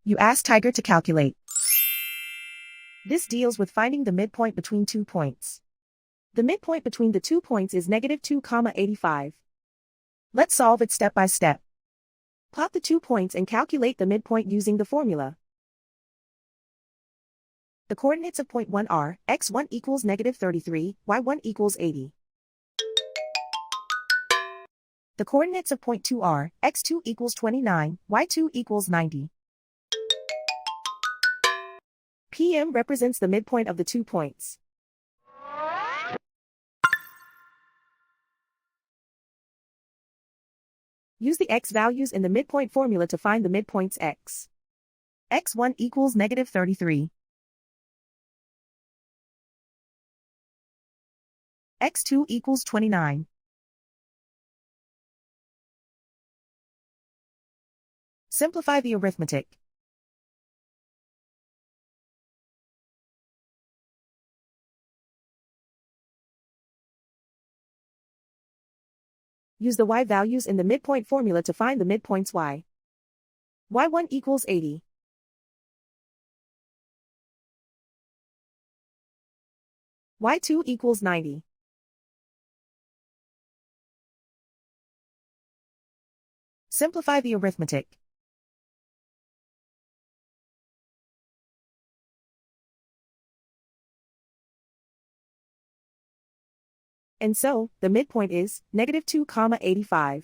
You ask Tiger to calculate. This deals with finding the midpoint between 2 points. The midpoint between the 2 points is -2,85. Let's solve it step by step. Plot the 2 points and calculate the midpoint using the formula. The coordinates of point 1 are, x1 equals -33, y1 equals 80. The coordinates of point 2 are, x2 equals 29, y2 equals 90. PM represents the midpoint of the 2 points. Use the x values in the midpoint formula to find the midpoints x. x1 equals -33. x2 equals 29. Simplify the arithmetic. Use the y values in the midpoint formula to find the midpoints y. y1 equals 80. y2 equals 90. Simplify the arithmetic. And so, the midpoint is -2,85.